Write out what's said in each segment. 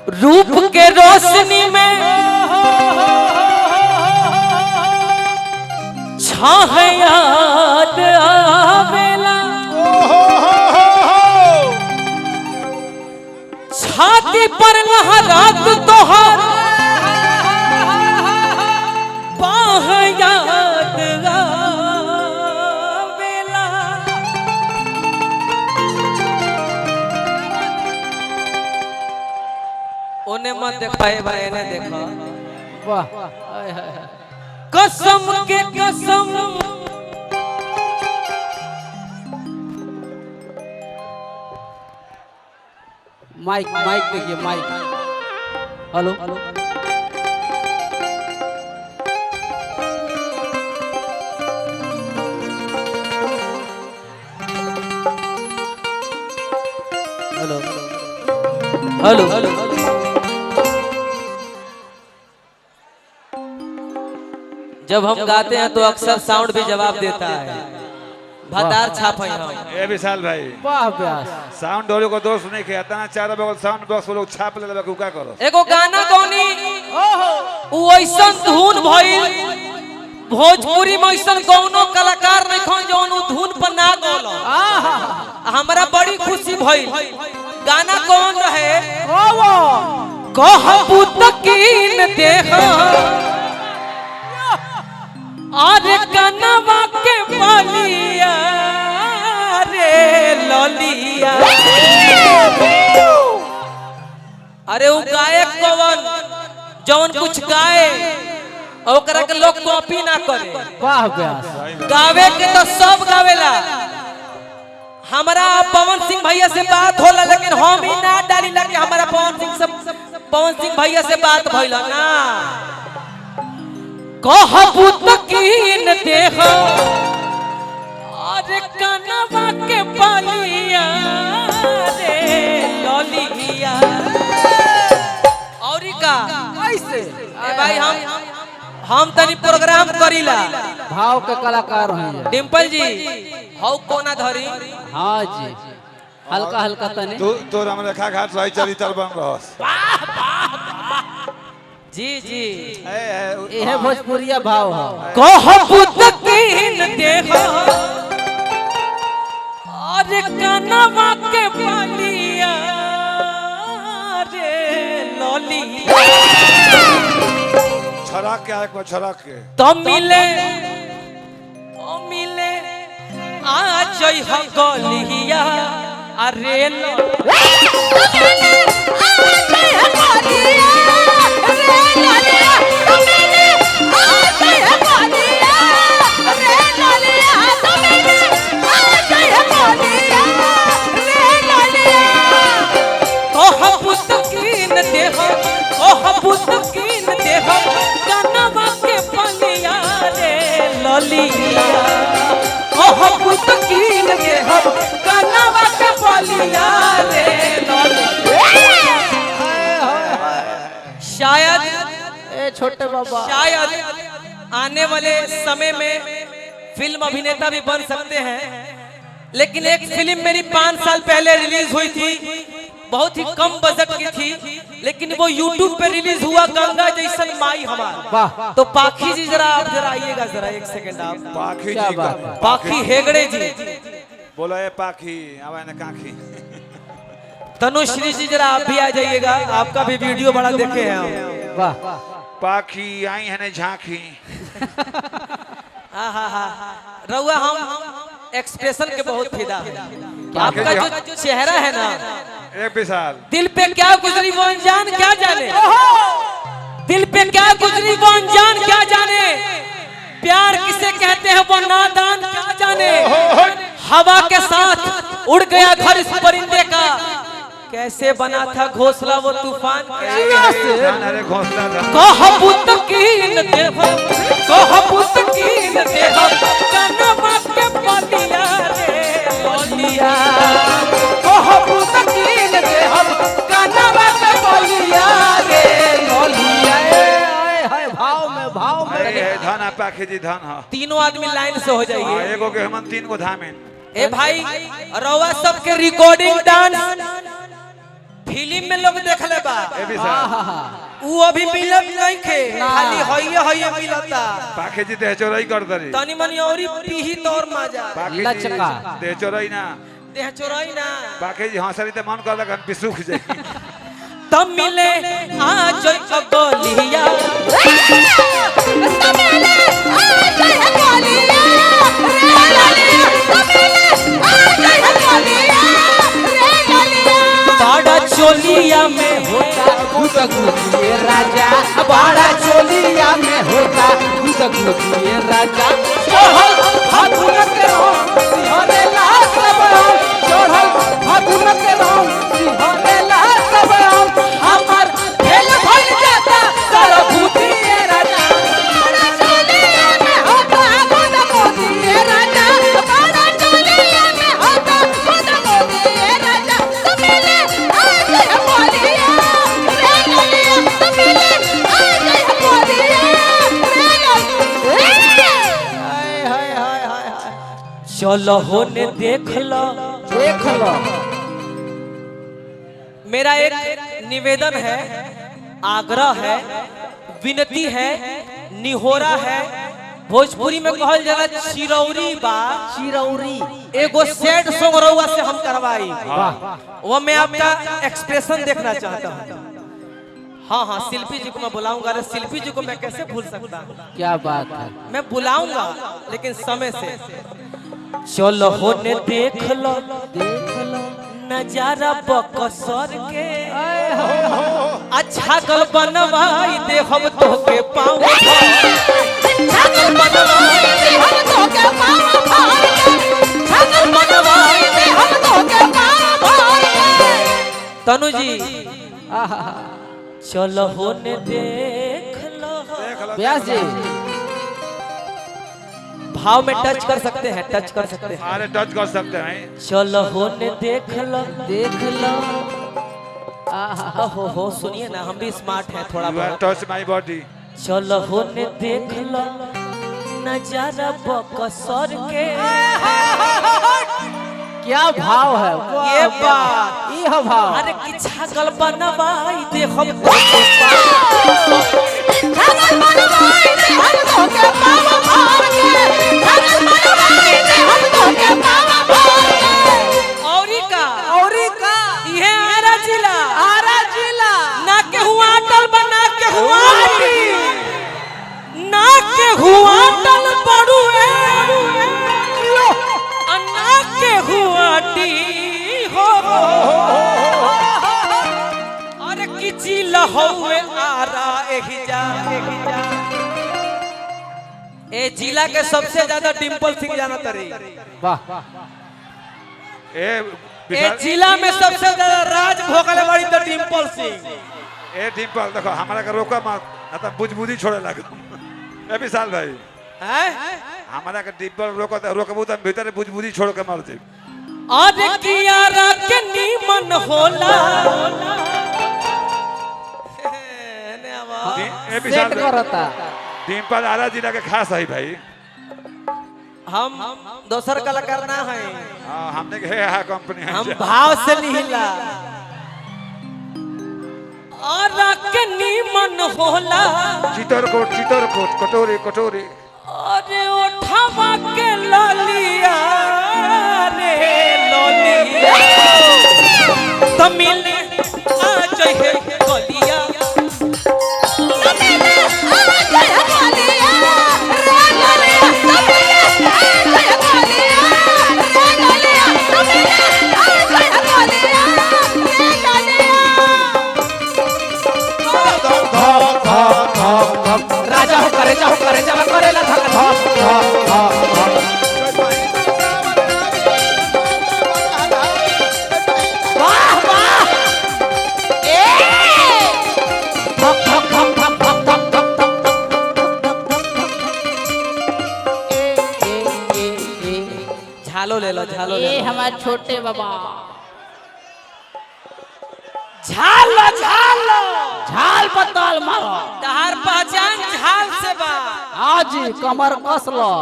रूप के रोशनी में छाह याद आवेला, छाती पर लहरात तोहार बाह याद आवेला। उन्हें मत देखाए भाई, इन्हें देखो। वाह कसम के कसम माइक माइक देखिए mike. Hello hello hello hello. जब हम गाते हैं तो अक्सर साउंड भी जवाब देता है। भतार छाप है हम। ए विशाल भाई, वाह व्यास साउंड डोले को दोस्त नहीं किया तना चारों बगल साउंड बॉक्स वो लोग छाप ले लेबा का करो। एगो गाना गौनी उ ऐसन धुन भइल, भोजपुरी में ऐसन कौनो कलाकार नहीं खन जौन उ धुन पर ना गौलो। हमरा बड़ी खुशी भइल। गाना कौन रहे? कहबू तकीन देख अरे कनवा के बलिया रे ललिया। अरे वो गायक कौन जौन कुछ गाए ओकरा के लोग कॉपी ना करे। वाह व्यास गावे के तो सब गावेला। हमारा पवन सिंह भैया से बात होला लेकिन हम ही ना डाली लगे हमारा पवन सिंह भैया से बात भइल ना। कहबू तकीन देखो अरे कनवा के बलिया रे ललिया। और का कैसे ए भाई हम तनी प्रोग्राम करीला। भाव के कलाकार हैं। डिम्पल जी हौ कोना धरी। हाँ जी हल्का हल्का तने तो राम रेखा घाट रही चली तर बन रहस। जी जी यह भोजपुरिया भाव है। कहबू तकीन देखो अरे कनवा के बलिया रे ललिया। छड़क के एक छड़क के तो मिले आ जई ह गलिया अरे कहबू तकीन देहो कहबू तकीन देहो कनवा के बलिया रे ललिया। कहबू तकीन देहो कनवा के बलिया रे ललिया। शायद ए छोटे बाबा शायद आने वाले समय में फिल्म अभिनेता भी बन सकते हैं। लेकिन एक फिल्म मेरी 5 साल पहले रिलीज हुई थी, बहुत ही कम बजट की थी, लेकिन वो YouTube पे रिलीज हुआ गंगा जैसन माई हमार। वाह तो पाखी जी जरा आप जरा आइएगा जरा एक सेकंड आप। पाखी क्या जी बात का पाखी हेगड़े जी बोला ए पाखी आवे न काखी। तनुश्री जी जरा आप भी आ जाइएगा, आपका भी वीडियो बड़ा देखे हैं हम। वाह पाखी आई है न झांकी। रउआ हम एक्सप्रेशन के बहुत फिदा है। आपका जो चेहरा है ना एक विशाल दिल पे क्या गुजरी वो अनजान क्या जाने। दिल पे क्या गुजरी वो अनजान क्या जाने। प्यार किसे कहते हैं वो नादान क्या जाने। हवा के साथ उड़ गया घर इस परिंदे का, कैसे बना था घोंसला वो तूफान के। अरे घोंसला था। कहबू तकीन देहो कहबू तकीन देहो कनवा के बलिया रे ललिया। कहबू तकीन देहो कनवा के बलिया रे ललिया। हाय भाव में धन है पाखी जी धन है। तीनों आदमी लाइन से हो जाइए। एगो के हम 3 गो धामेन। ए भाई रउआ सबके रिकॉर्डिंग डांस फिल्म फिल्म में लोग देख ले बा ए भी साहब वो अभी मिलत नहीं खे खाली होइए मिलता पाखे जी देह चोराई कर दरी तनी मनी औरी पीही तोर मजा पाखे लचका। जी देह चोराई ना देह चोराई ना पाखे जी हंसरी ते मन कर लगा बिसुख जाई तब मिले आज गोलिया बाड़ा चोलिया में होता गुदगुदिए राजा, बाड़ा चोलिया में होता गुदगुदिए राजा। चढ़ल फागुन के रंग सिहरेला सब हम, चढ़ल फागुन के रंग सिहरेला सब हम। हमर भेल भइल जाता सरभूतिए राजा, बाड़ा चोलिया में होता गुदगुदिए राजा, बाड़ा चोलिया में होता गुदगुदिए राजा। तुमिले आज बोलिया रे गलिया, तुमिले आज बोलिया रे गलिया। हाय हाय हाय हाय हाय। चलो होने देख लो देख लो मेरा एक निवेदन है, आग्रह है, विनती है, निहोरा है। भोजपुरी में कहल जाला चिरौरी बा, चिरौरी। एगो सैड सॉन्ग रउआ से हम करवाई। वाह वो मैं आपका एक्सप्रेशन देखना चाहता हूँ। हाँ हाँ शिल्पी जी को मैं बुलाऊंगा। अरे शिल्पी जी को मैं कैसे भूल सकता हूँ? क्या बात है। मैं बुलाऊंगा लेकिन समय से। चलो होने देख लो नजारा बकसर के, अच्छा गल बनवाई दे हम तो के पाँव, छागल बनवाई दे हम तो के पाँव, छागल बनवाई दे हम तो के पाँव। तनु जी चलो होने देख लो। व्यास जी भाव में टच कर सकते हैं, टच कर सकते हैं। अरे टच कर सकते हैं चलो होने देख लो देख लो। हो सुनिए ना, हम भी स्मार्ट हैं थोड़ा यू आर बहुत। टच माय बॉडी चलो होने देख लो नजारा बकसर के। क्या भाव है ये बात ये भाव। अरे कि छागल बनवाई दे हम तो छागल बनवाई दे हम तो के पाँव भार के, छागल बनवाई दे हम तो के पाँव भार के। औरी का ये आरा जिला ना के हुआ अटल बना के हुआ ना के हुआ अटल बड़ुए अन्ना के हुआ टी हो। अरे किची लहुए आरा एहिजा ए जिला के सबसे ज्यादा डिंपल सिंह जाना तरी। वाह ए ए जिला में सबसे ज्यादा राज भोगले वाली तो डिंपल सिंह। ए डिंपल देखो हमारा का रोका मत ना तो बुझबुझी छोड़े लगे। ए विशाल भाई हैं? हमारा का डिंपल रोकबू तो भीतर बुझबुझी छोड़ के मर जाए। अरे कियारा के नीमन होला। ए विशाल सेट भाई करता। डिंपल आरा जिला के खास है भाई। हम दोसर कलाकार ना है, हाँ हमने के है कंपनी है हम भाव से लिहिला। आरा के नीमन होला। चितरकोट कटोरी कटोरी अरे उठावा के ललिया रे ललिया तमिल आ जाए गलिया, तमिल आ जाए गलिया रे गलिया, तमिल आ जाए गलिया रे गलिया, तमिल आ जाए गलिया रे गलिया। राजा हो करे जा करेला धक धक वाह वाह ए धक धक धक धक धक धक धक। झालो ले लो झालो ले ये लो। हमारे छोटे बाबा झालो झालो झाल पताल मारो। तहार पहचान झाल से बा। आज कमर कस लो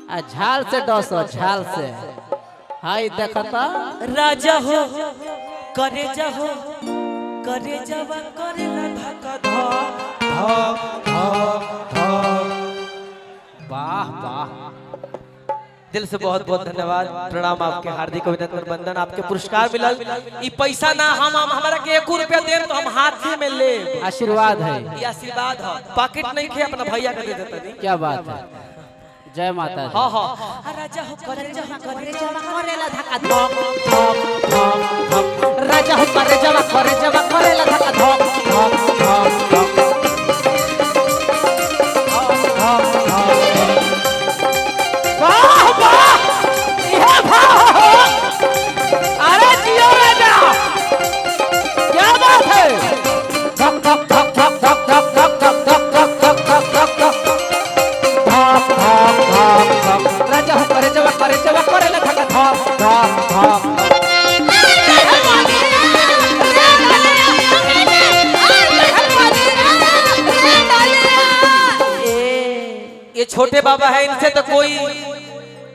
आ झाल से डसो झाल से। हाय देखता राजा हो करे जाहो करे जावा करे ला धका धक धक धक धक। वाह वाह, दिल से बहुत बहुत धन्यवाद, प्रणाम, आपके हार्दिक अभिनंदन वंदन। आपके पुरस्कार मिलल, ई पैसा ना हम हमारा के 1 रुपया दे तो हम हाथ में ले, आशीर्वाद है, ये आशीर्वाद है। पॉकेट नहीं खे अपना भैया का दे देता दी। क्या बात है, जय माता दी। हाँ हाँ, राजा हो करे जावा करेला धक्का धक धक धक धक। राजा हो करे जावा करेला धक्का धक धक धक धक। वाह वाह, ये भाव, अरे जियो राजा, क्या बात है। धक धक धक धक धक धक धक धक धक धक धक धक धक धक धक धक धक। राजा हो करे जवा करेला धक्का धक धक धक। ये छोटे बाबा है, इनसे तो कोई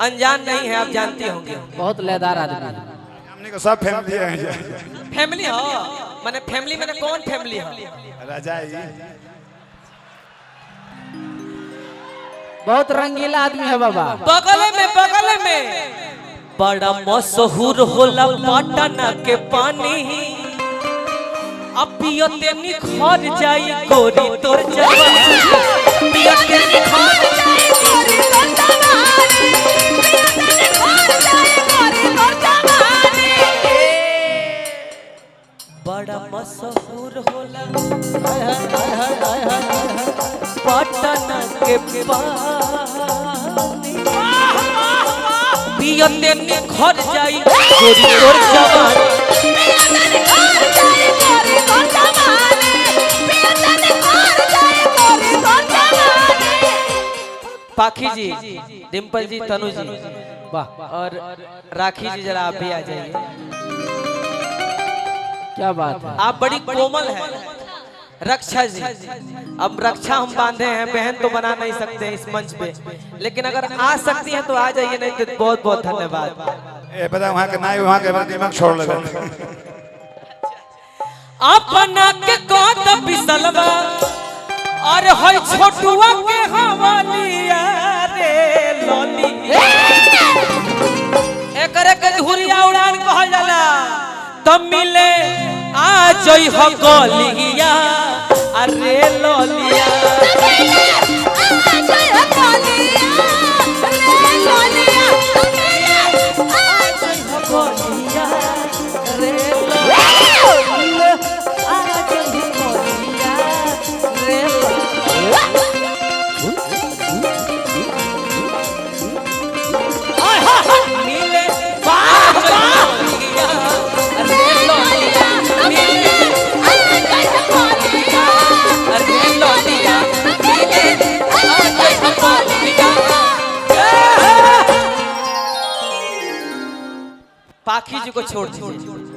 अनजान नहीं है, आप जानते होंगे। बहुत लयदार आदमी है। हमने को सब फैमिली है। फैमिली हो माने फैमिली में कौन फैमिली हो? राजा जी बहुत रंगीला आदमी है बाबा। बगल में बड़ा मशहूर होला पटना के पानी, अब पियते निखर जाई गोरी तोर जवानी, पियते निखर जाए गोरी तोर जवानी, निखर जाए गोरी तोर जवानी। बड़ा मशहूर होला पटना के पानी, पियते निखर जाई गोरी तोर जवानी, पाखी जी, डिम्पल जी, तनु जी, वाह, और राखी जी, जरा आप भी आ जाइए। क्या बात है। आप बड़ी कोमल है। रक्षा जी, अब रक्षा हम बांधे हैं, बहन तो बना नहीं सकते इस मंच पे, लेकिन अगर आ सकती हैं तो आ जाइए, नहीं तो बहुत बहुत धन्यवाद। ए बता वहां के नाई वहां के दिमाग छोड़ ले। अपना के कोत बिसलवा और होय छोटुआ के हवालिया रे लोलिया, एकरे के धुरिया उड़ान कहल जाला। तब मिले आ जई हो गलिया अरे लोलिया, पाखी जी को छोड़ दीजिए।